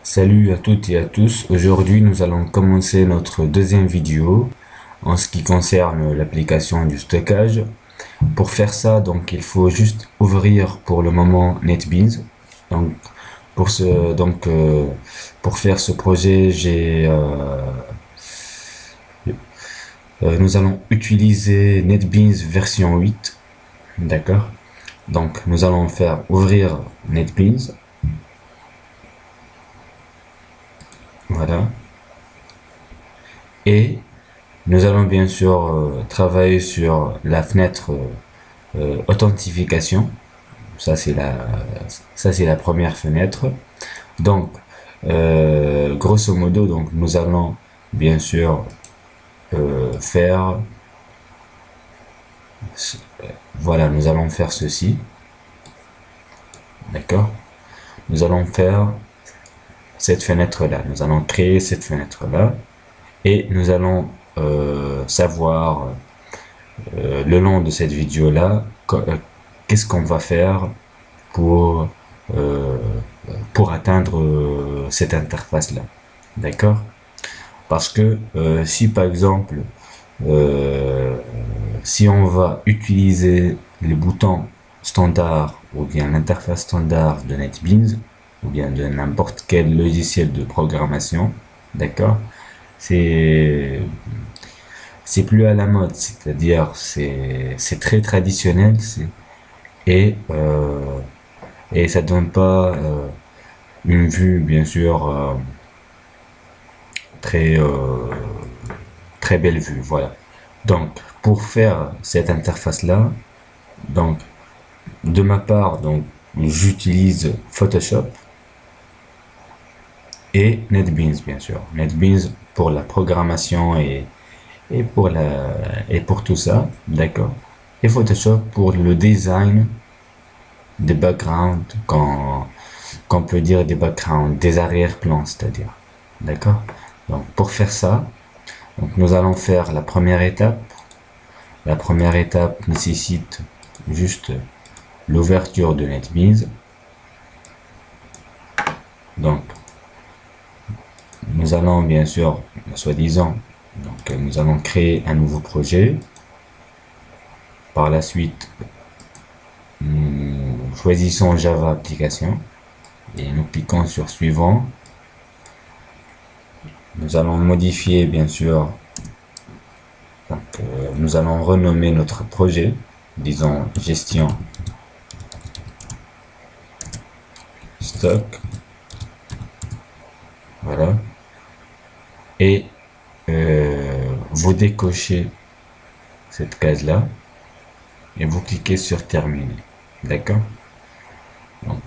Salut à toutes et à tous. Aujourd'hui, nous allons commencer notre deuxième vidéo en ce qui concerne l'application du stockage. Pour faire ça, donc, il faut juste ouvrir pour le moment NetBeans. Donc, pour faire ce projet, nous allons utiliser NetBeans version 8. D'accord? Donc, nous allons faire ouvrir NetBeans. Voilà. Et nous allons bien sûr travailler sur la fenêtre authentification. Ça c'est la, ça c'est la première fenêtre. Donc, grosso modo, donc nous allons bien sûr faire, voilà, nous allons faire ceci, d'accord. Nous allons faire cette fenêtre là. Nous allons créer cette fenêtre là et nous allons savoir le long de cette vidéo là qu'est-ce qu'on va faire pour euh, pour atteindre cette interface là, d'accord. Parce que si par exemple euh, si on va utiliser les boutons standards ou bien l'interface standard de NetBeans ou bien de n'importe quel logiciel de programmation, d'accord, c'est c'est plus à la mode, c'est-à-dire c'est très traditionnel, et euh, et ça donne pas une vue bien sûr très très belle vue, voilà. Donc pour faire cette interface là, donc de ma part, donc j'utilise Photoshop et NetBeans bien sûr. NetBeans pour la programmation et pour et pour tout ça, d'accord. Et Photoshop pour le design des backgrounds, qu'on peut dire des backgrounds, des arrière-plans, c'est-à-dire, d'accord. Donc pour faire ça, donc nous allons faire la première étape. La première étape nécessite juste l'ouverture de NetBeans. Donc nous allons bien sûr, soi-disant, donc nous allons créer un nouveau projet. Par la suite, nous choisissons Java application et nous cliquons sur suivant. Nous allons modifier bien sûr, donc nous allons renommer notre projet, disons gestion stock, voilà, et vous décochez cette case là et vous cliquez sur terminer, d'accord. Donc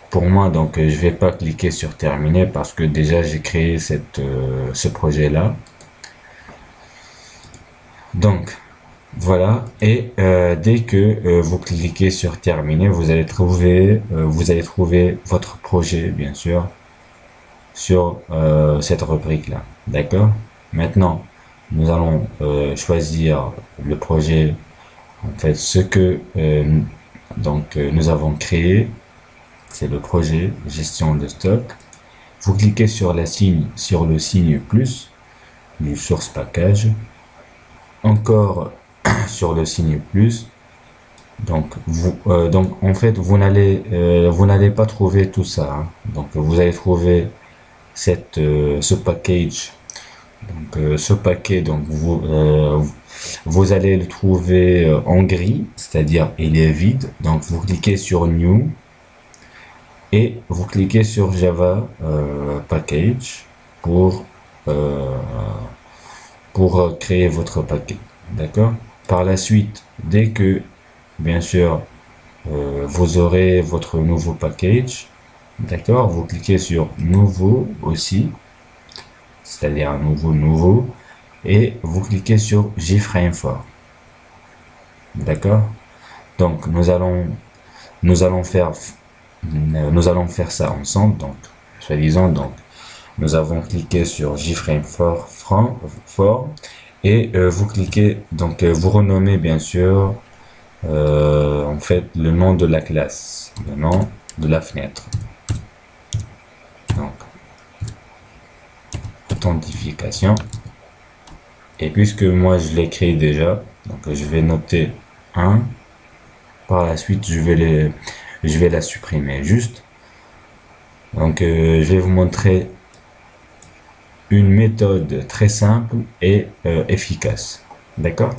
pour moi, donc je vais pas cliquer sur terminer parce que déjà j'ai créé ce projet là. Donc voilà, et dès que vous cliquez sur terminer, vous allez trouver votre projet bien sûr sur cette rubrique là, d'accord. Maintenant nous allons choisir le projet, en fait ce que nous avons créé, c'est le projet gestion de stock. Vous cliquez sur sur le signe plus du source package, encore sur le signe plus. Donc en fait vous n'allez pas trouver tout ça, hein. Donc vous allez trouver ce package, ce paquet, donc vous allez le trouver en gris, c'est-à-dire il est vide. Donc vous cliquez sur new et vous cliquez sur Java package pour euh, créer votre paquet, d'accord. Par la suite, dès que bien sûr vous aurez votre nouveau package, d'accord, vous cliquez sur nouveau aussi, c'est-à-dire un nouveau, et vous cliquez sur JFrame4, d'accord. Donc nous allons faire nous allons faire ça ensemble. Donc soi-disant, donc nous avons cliqué sur JFrame4 et vous cliquez, donc vous renommez bien sûr en fait le nom de la classe, le nom de la fenêtre. Donc authentification. Et puisque moi je l'ai créé déjà, donc je vais noter 1. Par la suite, je vais la supprimer juste. Donc, je vais vous montrer une méthode très simple et efficace. D'accord?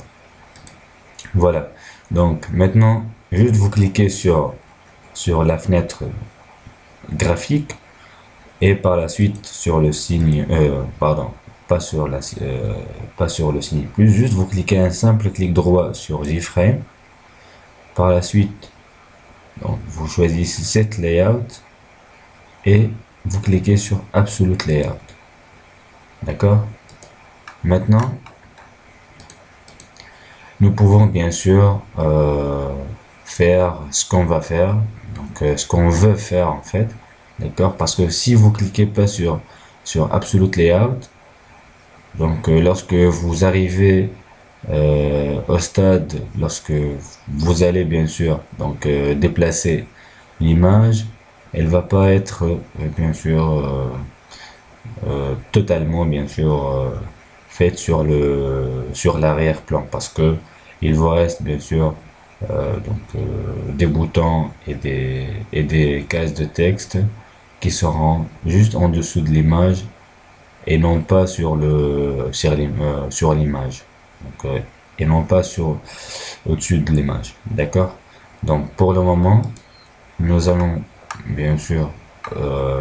Voilà. Donc, maintenant, juste vous cliquez sur la fenêtre graphique et par la suite sur le signe, pardon, pas sur pas sur le signe plus, juste vous cliquez un simple clic droit sur JFrame. Par la suite, donc, vous choisissez cette layout et vous cliquez sur Absolute Layout. D'accord? Maintenant, nous pouvons bien sûr faire ce qu'on va faire, donc ce qu'on veut faire en fait. D'accord? Parce que si vous cliquez pas sur Absolute Layout, donc lorsque vous arrivez au stade, lorsque vous allez bien sûr donc déplacer l'image, elle va pas être bien sûr totalement bien sûr faite sur l'arrière-plan parce que il vous reste bien sûr des boutons et des cases de texte qui seront juste en dessous de l'image et non pas sur l'image, donc et non pas sur au-dessus de l'image. D'accord? Donc pour le moment nous allons bien sûr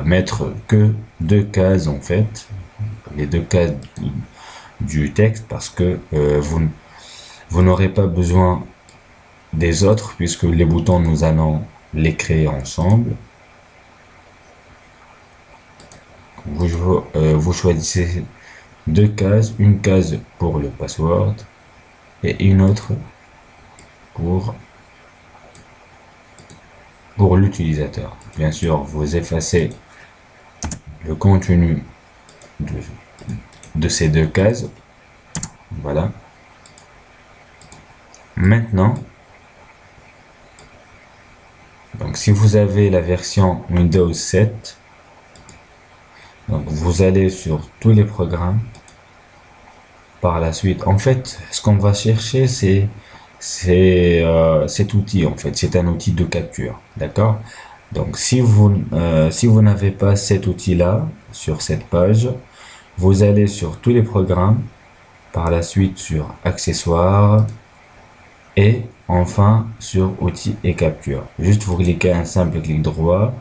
mettre que deux cases en fait, les deux cases du texte parce que vous n'aurez pas besoin des autres puisque les boutons nous allons les créer ensemble. Vous choisissez deux cases, une case pour le password et une autre pour l'utilisateur. Bien sûr, vous effacez le contenu de ces deux cases. Voilà. Maintenant, donc si vous avez la version Windows 7, donc vous allez sur tous les programmes. Par la suite, en fait, ce qu'on va chercher, c'est cet outil. En fait, c'est un outil de capture, d'accord? Donc, si vous n'avez pas cet outil-là sur cette page, vous allez sur tous les programmes. Par la suite, sur accessoires et enfin sur outils et capture. Juste vous cliquez un simple clic droit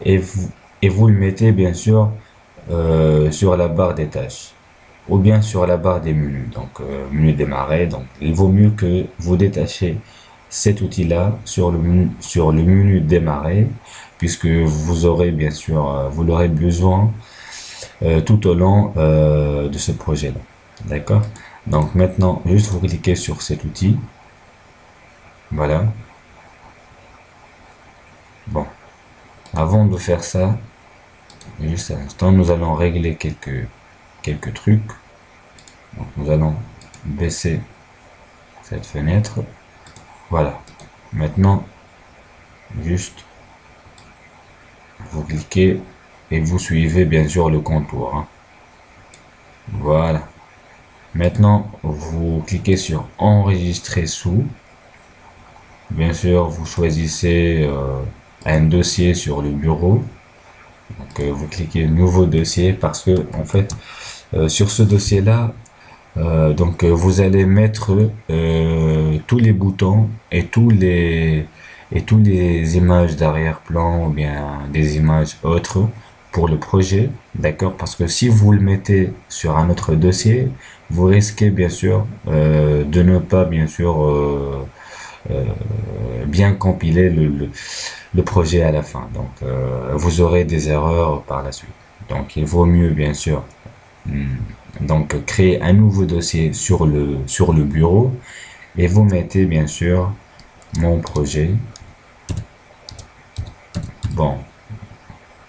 et vous le mettez bien sûr sur la barre des tâches ou bien sur la barre des menus, donc menu démarrer. Donc il vaut mieux que vous détachiez cet outil là sur le menu démarrer puisque vous aurez bien sûr vous l'aurez besoin tout au long de ce projet là. D'accord? Donc maintenant juste vous cliquez sur cet outil. Voilà. Bon, avant de faire ça, juste un instant, nous allons régler quelques trucs. Donc nous allons baisser cette fenêtre. Voilà. Maintenant, juste vous cliquez et vous suivez bien sûr le contour, hein. Voilà. Maintenant, vous cliquez sur enregistrer sous. Bien sûr, vous choisissez un dossier sur le bureau. Donc, vous cliquez nouveau dossier parce que en fait, sur ce dossier-là, vous allez mettre tous les boutons et tous les images d'arrière-plan ou bien des images autres pour le projet, d'accord? Parce que si vous le mettez sur un autre dossier, vous risquez bien sûr de ne pas bien sûr euh, bien compiler le projet à la fin. Donc vous aurez des erreurs par la suite. Donc il vaut mieux bien sûr donc créer un nouveau dossier sur le bureau et vous mettez bien sûr mon projet. Bon,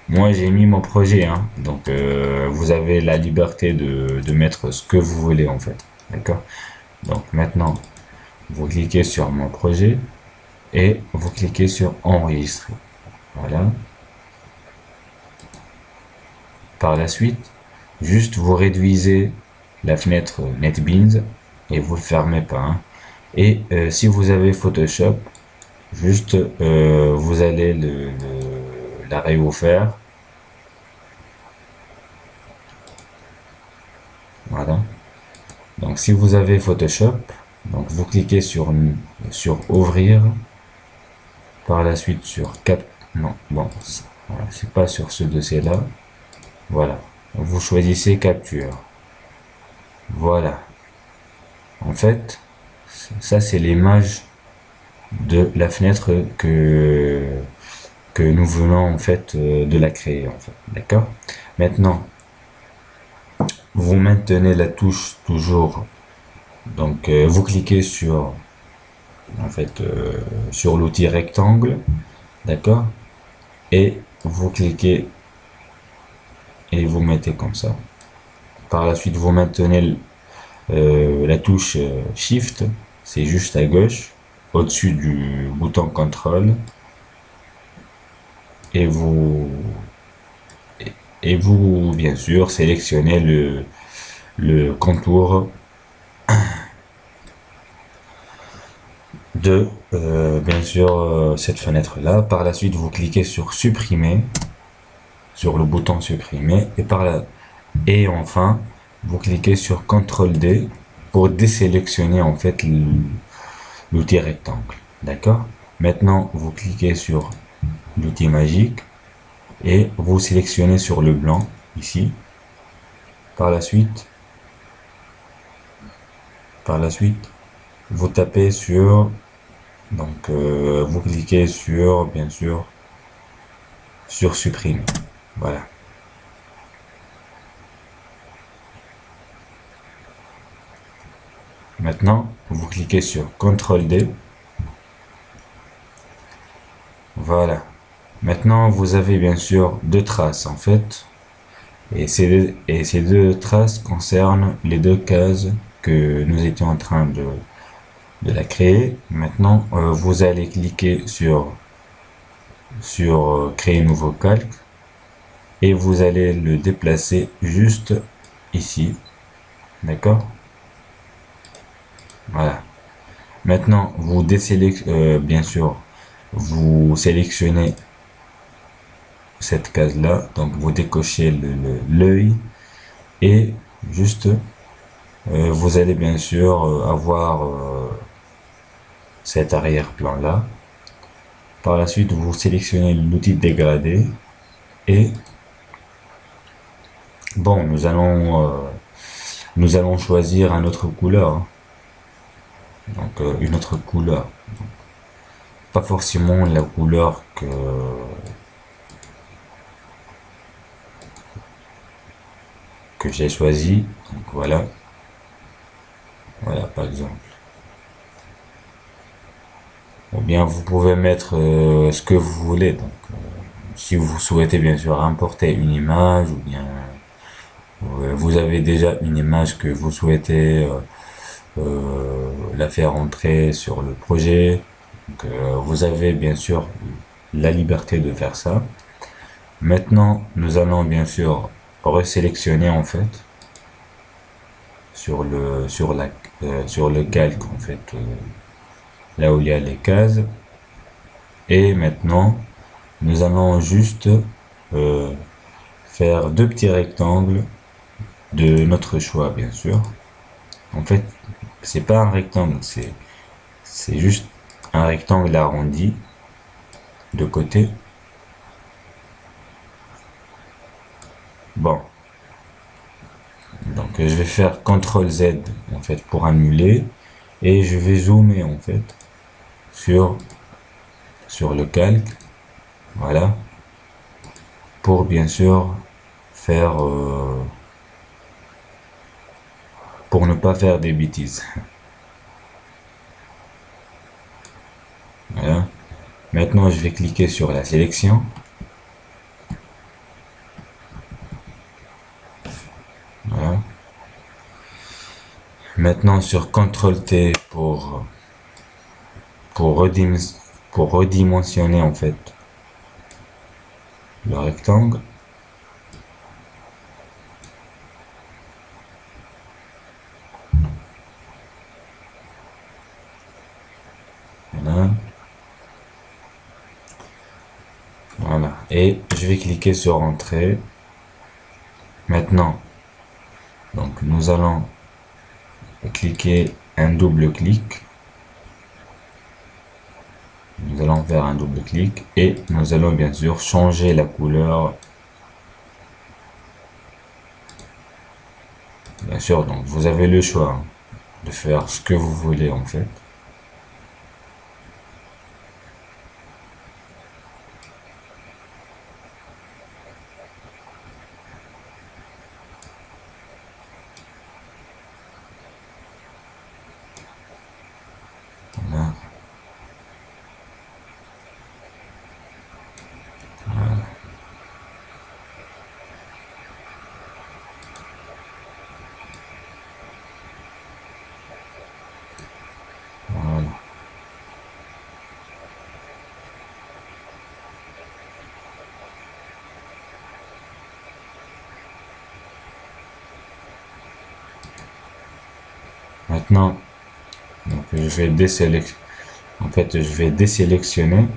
moi j'ai mis mon projet, hein, donc vous avez la liberté de mettre ce que vous voulez en fait, d'accord? Donc maintenant vous cliquez sur mon projet et vous cliquez sur enregistrer. Voilà. Par la suite juste vous réduisez la fenêtre NetBeans et vous le fermez pas, hein. Et si vous avez Photoshop, juste vous allez la réouvrir. Voilà. Donc si vous avez Photoshop, donc vous cliquez sur ouvrir, par la suite sur cap, non, bon, voilà, c'est pas sur ce dossier-là. Voilà. Vous choisissez capture. Voilà. En fait, ça c'est l'image de la fenêtre que nous venons en fait de la créer en fait. D'accord? Maintenant, vous maintenez la touche toujours. Donc vous cliquez sur en fait sur l'outil rectangle, d'accord? Et vous cliquez et vous mettez comme ça. Par la suite, vous maintenez la touche Shift, c'est juste à gauche, au-dessus du bouton Contrôle, et vous bien sûr sélectionnez le contour de bien sûr cette fenêtre là. Par la suite, vous cliquez sur supprimer, sur le bouton supprimer, et enfin vous cliquez sur CTRL D pour désélectionner en fait l'outil rectangle. D'accord? Maintenant, vous cliquez sur l'outil magique et vous sélectionnez sur le blanc ici. Par la suite, vous tapez sur, donc vous cliquez sur, bien sûr, sur supprimer. Voilà. Maintenant, vous cliquez sur CTRL D. Voilà. Maintenant, vous avez bien sûr deux traces en fait. Et ces deux traces concernent les deux cases que nous étions en train de la créer. Maintenant, vous allez cliquer sur créer nouveau calque et vous allez le déplacer juste ici. D'accord? Voilà. Maintenant, vous désélectionnez, bien sûr, vous sélectionnez cette case-là. Donc, vous décochez l'œil et juste, vous allez bien sûr avoir cet arrière-plan-là. Par la suite, vous sélectionnez l'outil dégradé et bon, nous allons choisir un autre couleur, hein. Donc une autre couleur, pas forcément la couleur que j'ai choisi. Donc voilà, voilà par exemple. Ou bien vous pouvez mettre ce que vous voulez. Donc si vous souhaitez bien sûr importer une image ou bien vous avez déjà une image que vous souhaitez la faire entrer sur le projet. Donc, vous avez bien sûr la liberté de faire ça. Maintenant, nous allons bien sûr resélectionner en fait sur le calque en fait là où il y a les cases. Et maintenant, nous allons juste euh, faire deux petits rectangles de notre choix bien sûr. En fait, c'est pas un rectangle, c'est juste un rectangle arrondi de côté. Bon, donc je vais faire CTRL Z en fait pour annuler et je vais zoomer en fait sur le calque, voilà, pour bien sûr faire pour ne pas faire des bêtises. Voilà. Maintenant je vais cliquer sur la sélection. Voilà. Maintenant sur CTRL T pour redimensionner en fait le rectangle. et je vais cliquer sur entrée. Maintenant, donc nous allons cliquer un double clic. Nous allons faire un double clic et nous allons bien sûr changer la couleur. Bien sûr, donc vous avez le choix hein, de faire ce que vous voulez en fait. Voilà. Voilà. Maintenant, donc je vais désélectionner. En fait, je vais désélectionner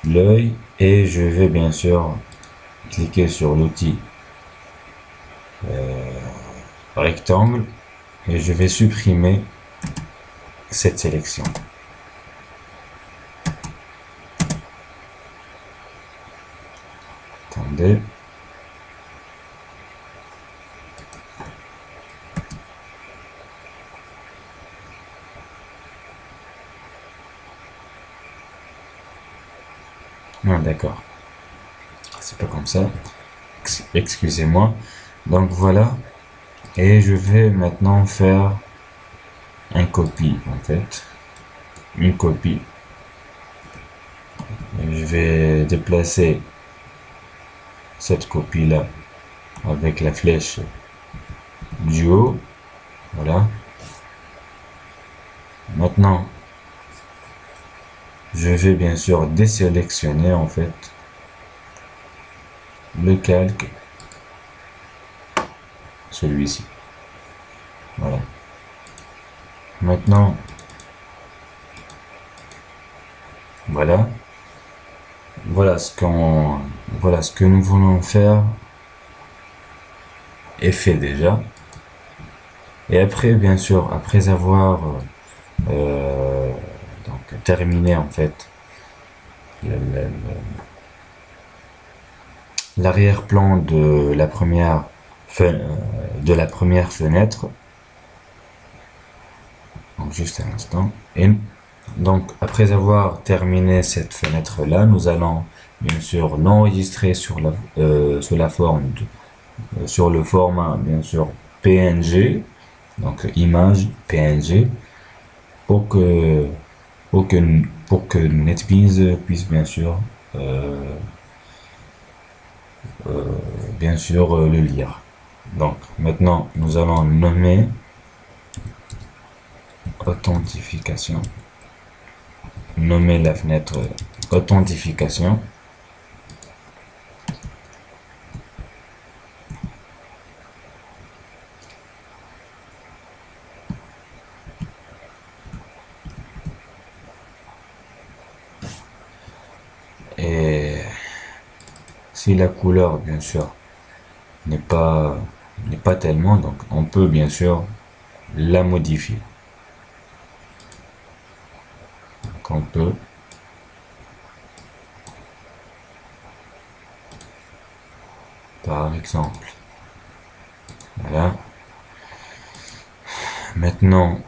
l'œil et je vais bien sûr cliquer sur l'outil rectangle et je vais supprimer cette sélection. Attendez. Ah, d'accord. C'est pas comme ça. Excusez-moi. Donc voilà. Et je vais maintenant faire un copie en fait. Une copie. Et je vais déplacer cette copie là avec la flèche du haut. Voilà. Maintenant, je vais bien sûr désélectionner en fait le calque, celui-ci. Voilà. Maintenant, voilà. Voilà ce que nous voulons faire est fait déjà. Et après, bien sûr, après avoir donc terminé en fait l'arrière-plan de de la première fenêtre. Donc juste un instant. Et donc après avoir terminé cette fenêtre là, nous allons bien sûr l'enregistrer sur la forme sur le format bien sûr PNG, donc image PNG, pour que pour que pour que NetBeans puisse euh, bien sûr le lire. Donc maintenant nous allons nommer authentification, nommer la fenêtre authentification. Et si la couleur bien sûr n'est pas n'est pas tellement, donc on peut bien sûr la modifier. Donc on peut par exemple, voilà. Maintenant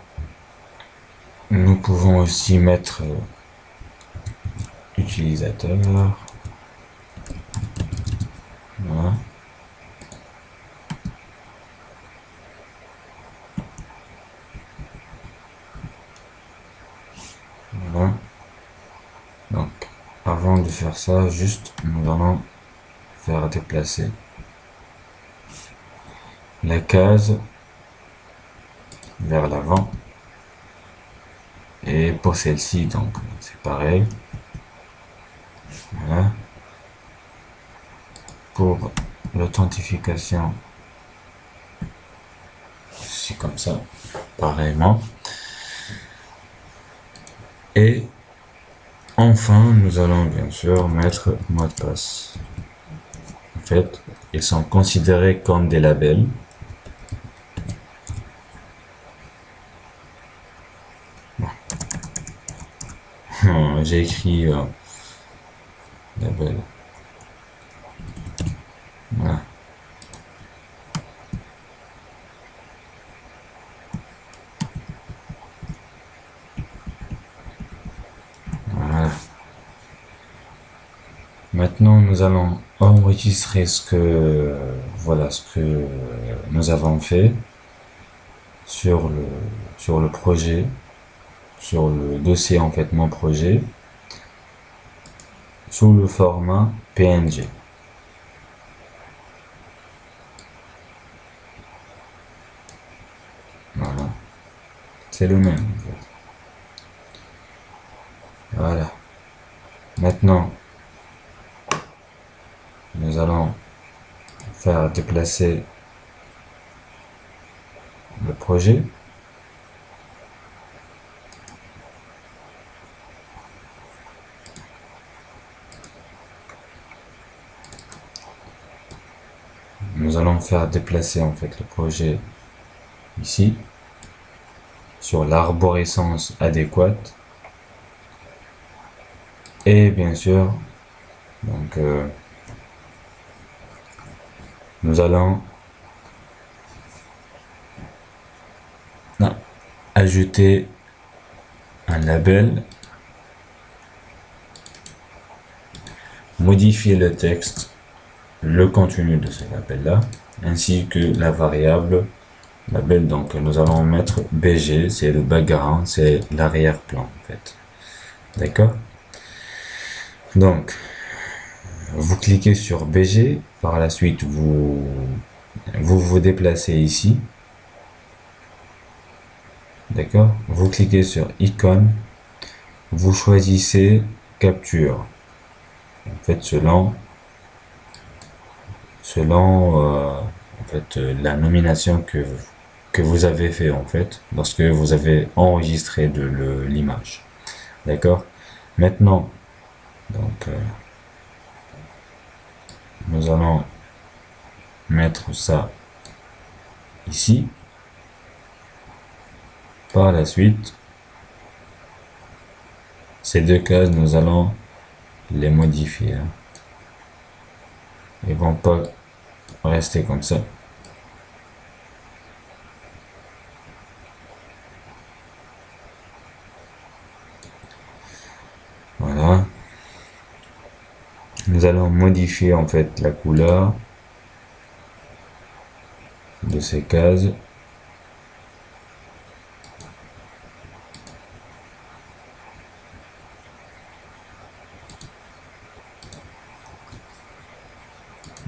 nous pouvons aussi mettre utilisateur, voilà. Voilà. Donc avant de faire ça, juste nous allons faire déplacer la case vers l'avant. Et pour celle-ci, donc c'est pareil. Voilà. Pour l'authentification, c'est comme ça, pareillement. Et Enfin, nous allons bien sûr mettre mot de passe. En fait, ils sont considérés comme des labels. J'ai écrit label. Voilà. Voilà. Maintenant, nous allons enregistrer voilà, ce que nous avons fait sur le projet, sur le dossier, en fait, mon projet, sous le format PNG. Voilà. C'est le même, en fait. Voilà. Maintenant, nous allons faire déplacer le projet. Nous allons faire déplacer en fait le projet ici sur l'arborescence adéquate et bien sûr donc nous allons ajouter un label, modifier le texte, le contenu de ce label là ainsi que la variable label. Donc nous allons mettre BG, c'est le background, c'est l'arrière-plan en fait. D'accord. Donc vous cliquez sur BG, par la suite vous déplacez ici, d'accord, vous cliquez sur icône, vous choisissez capture, en fait selon en fait la nomination que vous avez fait en fait lorsque vous avez enregistré l'image, d'accord. Maintenant donc nous allons mettre ça ici. Par la suite, ces deux cases, nous allons les modifier. Ils vont pas rester comme ça. Voilà. Nous allons modifier en fait la couleur de ces cases.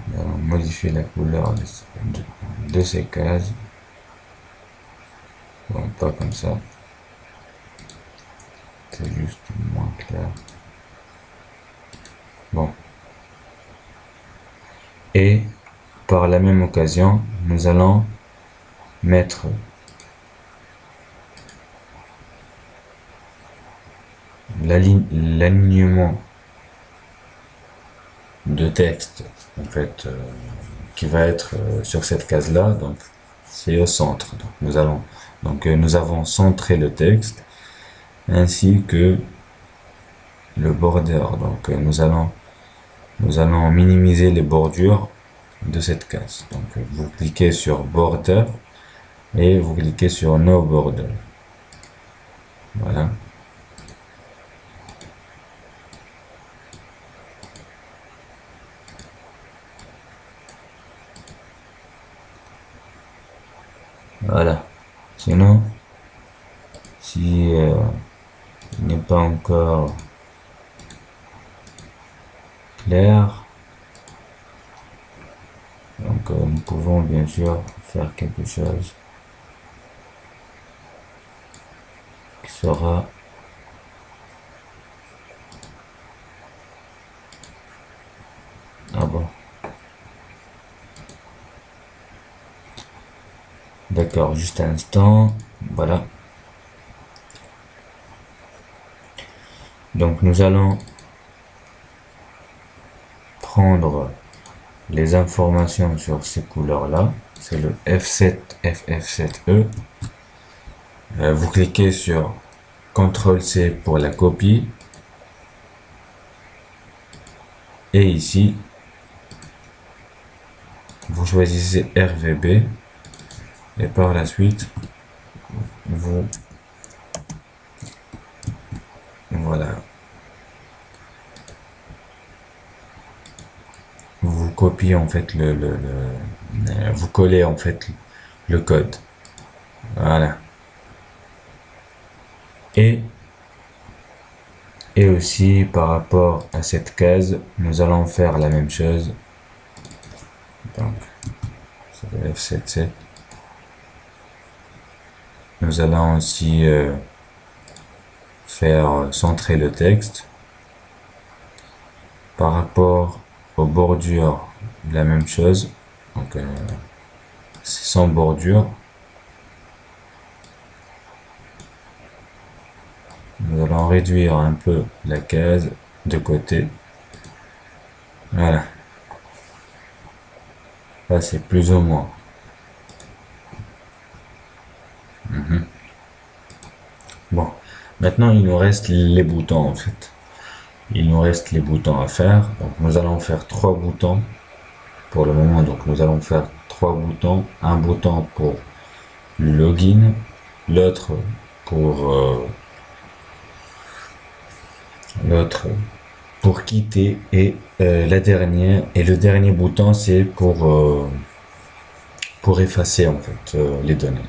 Nous allons modifier la couleur de ces cases. Bon, pas comme ça. C'est juste moins clair. Bon. Et par la même occasion, nous allons mettre l'alignement de texte en fait qui va être sur cette case là, donc c'est au centre. Donc nous avons centré le texte ainsi que le border. Donc nous allons minimiser les bordures de cette case. Donc vous cliquez sur border et vous cliquez sur no border. Voilà. Voilà. Sinon, si il n'est pas encore clair, donc nous pouvons bien sûr faire quelque chose qui sera bon. D'accord, juste un instant. Voilà. Donc nous allons prendre les informations sur ces couleurs-là. C'est le F7, FF7E. Vous cliquez sur CTRL-C pour la copie. Et ici, vous choisissez RVB. Et par la suite, voilà, vous copiez en fait vous collez en fait le code. Voilà. Et aussi par rapport à cette case, nous allons faire la même chose. Donc, c'est le F77. Nous allons aussi faire centrer le texte. Par rapport aux bordures, la même chose. Donc, c'est sans bordure. Nous allons réduire un peu la case de côté. Voilà. Là, c'est plus ou moins. Bon. Maintenant, il nous reste les boutons, en fait. Il nous reste les boutons à faire. Donc, nous allons faire 3 boutons pour le moment. Donc, nous allons faire 3 boutons. Un bouton pour le login, l'autre pour quitter et le dernier bouton c'est pour effacer en fait les données.